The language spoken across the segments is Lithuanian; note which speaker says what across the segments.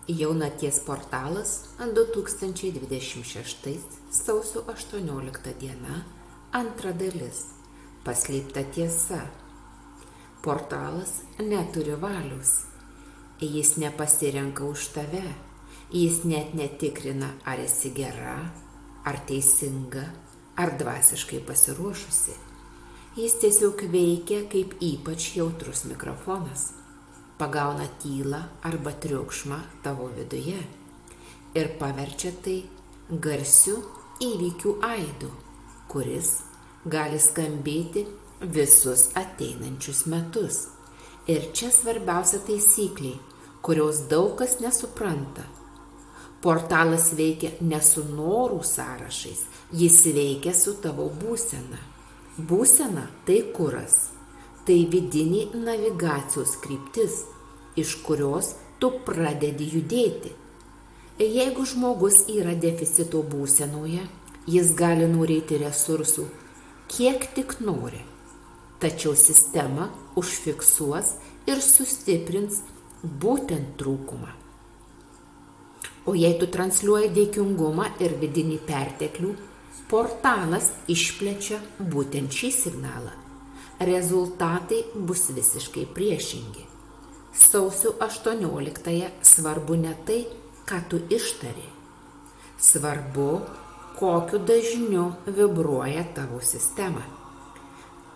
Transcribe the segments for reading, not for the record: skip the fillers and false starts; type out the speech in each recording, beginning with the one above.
Speaker 1: Jaunaties portalas 2026 sausio 18 diena, antra dalis. Paslėpta tiesa. Portalas neturi valios. Jis nepasirenka už tave. Jis net netikrina, ar esi gera, ar teisinga, ar dvasiškai pasiruošusi. Jis tiesiog veikia kaip ypač jautrus mikrofonas. Pagauna tylą arba triukšmą tavo viduje ir paverčia tai garsiu įvykių aidu, kuris gali skambėti visus ateinančius metus. Ir čia svarbiausia taisyklė, kurios daug kas nesupranta. Portalas veikia ne su norų sąrašais, jis veikia su tavo būsena. Būsena tai kuras. Tai vidinė navigacijos kryptis, iš kurios tu pradedi judėti. Jeigu žmogus yra deficito būsenoje, jis gali norėti resursų, kiek tik nori. Tačiau sistema užfiksuos ir sustiprins būtent trūkumą. O jei tu transliuoji dėkingumą ir vidinį perteklių, portalas išplečia būtent šį signalą. Rezultatai bus visiškai priešingi. Sausio 18 svarbu ne tai, ką tu ištari. Svarbu, kokiu dažniu vibruoja tavo sistema.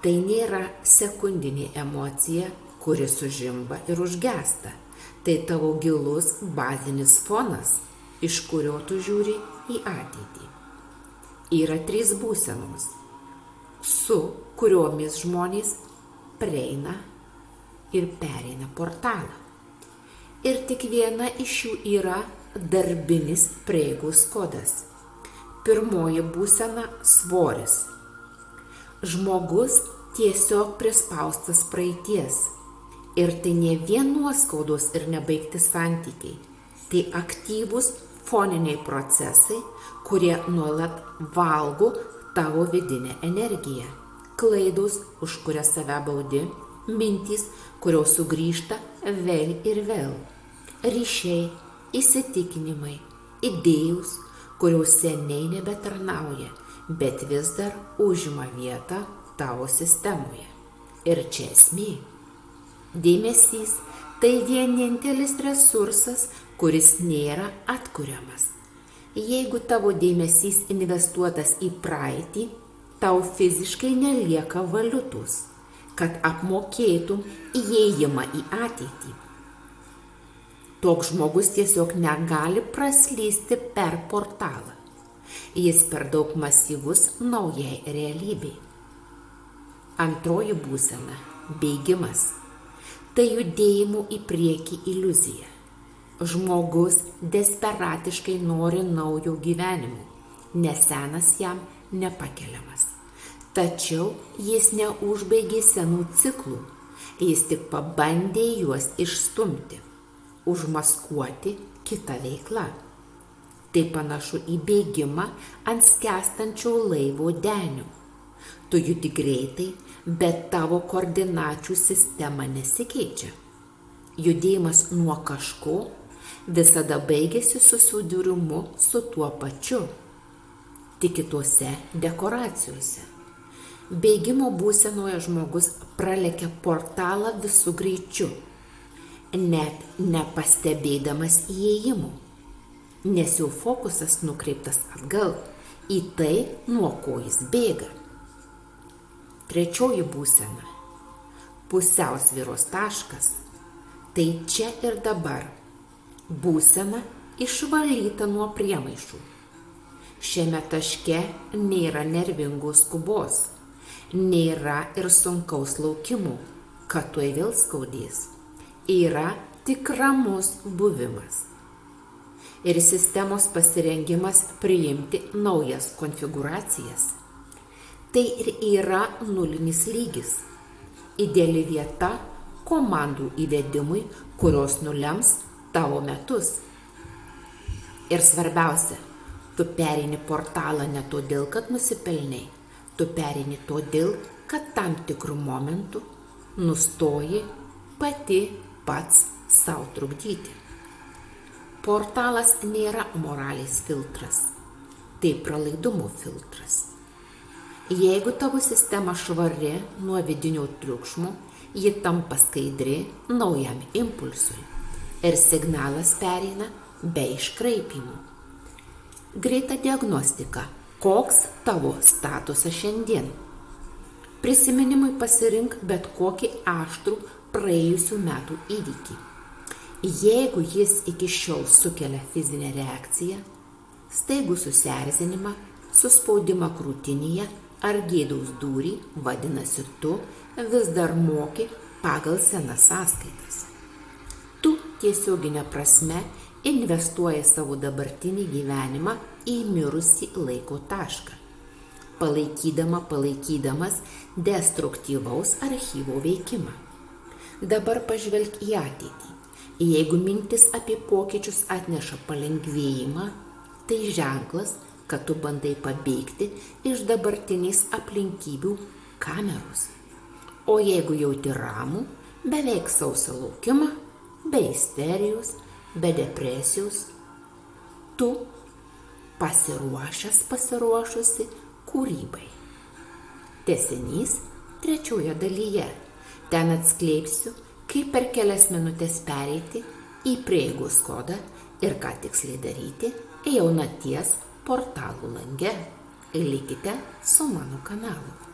Speaker 1: Tai nėra sekundinė emocija, kuri sužimba ir užgesta. Tai tavo gilus bazinis fonas, iš kurio tu žiūri į ateitį. Yra 3 būsenos, su kuriomis žmonės prieina ir pereina portalą. Ir tik viena iš jų yra darbinis prieigos kodas. Pirmoji būsena – svoris. Žmogus tiesiog prispaustas praeities. Ir tai ne vien nuoskaudos ir nebaigti santykiai. Tai aktyvūs foniniai procesai, kurie nuolat valgo tavo vidinę energiją. Klaidos, už kurias save baudi, mintys, kurios sugrįžta vėl ir vėl. Ryšiai, įsitikinimai, idėjos, kurios seniai nebetarnauja, bet vis dar užima vietą tavo sistemoje. Ir čia esmė. Dėmesys tai vienintelis resursas, kuris nėra atkuriamas. Jeigu tavo dėmesys investuotas į praeitį, tau fiziškai nelieka valiutos, kad apmokėtum įėjimą į ateitį. Toks žmogus tiesiog negali praslysti per portalą. Jis per daug masyvus naujai realybei. Antroji būsena – bėgimas. Tai judėjimų į priekį iliuzija. Žmogus desperatiškai nori naujo gyvenimo, nes senas jam nepakeliamas. Tačiau jis neužbaigė senų ciklų, jis tik pabandė juos išstumti, užmaskuoti kitą veiklą. Tai panašu į bėgimą ant skęstančio laivo denių. Tu judi greitai, bet tavo koordinačių sistema nesikeičia. Judėjimas nuo kažko visada baigėsi susidūrimu su tuo pačiu, tik kitose dekoracijose. Bėgimo būsenoje žmogus pralekia portalą visų greičiu, net nepastebėdamas įėjimų, nes jau fokusas nukreiptas atgal į tai, nuo ko jis bėga. Trečioji būsena – pusiausvyros taškas. Tai čia ir dabar. Būsena išvalyta nuo priemaišų. Šiame taške nėra nervingos skubos, nėra ir sunkaus laukimo, kad tuoj vėl skaudės. Yra tik ramus buvimas. Ir sistemos pasirengimas priimti naujas konfigūracijas. Tai ir yra nulinis lygis. Ideali vieta komandų įvedimui, kurios nulems tavo metus. Ir svarbiausia, tu pereini portalą ne todėl, kad nusipelnei, tu pereini todėl, kad tam tikrų momentų nustoji pati pats sau trukdyti. Portalas nėra moralės filtras, tai pralaidumo filtras. Jeigu tavo sistema švari nuo vidinio triukšmo, ji tampa skaidri naujam impulsui ir signalas pereina be iškraipimų. Greita diagnostika. Koks tavo statusas šiandien? Prisiminimui pasirink bet kokį aštrų praėjusių metų įvykį. Jeigu jis iki šiol sukelia fizinę reakciją, staigų susierzinimą, suspaudimą krūtinėje ar gėdos dūrį, vadinasi, tu vis dar moki pagal senas sąskaitas. Tu tiesioginė prasme investuoji savo dabartinį gyvenimą į mirusį laiko tašką, palaikydamas destruktyvaus archyvo veikimą. Dabar pažvelk į ateitį. Jeigu mintis apie pokyčius atneša palengvėjimą, tai ženklas, kad tu bandai pabėgti iš dabartinės aplinkybių kameros. O jeigu jauti ramų, beveik sausą laukimą, be isterijos, be depresijos, tu pasiruošusi kūrybai. Tęsinys 3 dalyje. Ten atskleisiu, kaip per kelias minutės pereiti į prieigos kodą ir ką tiksliai daryti jaunaties portalų lange. Likite su mano kanalu.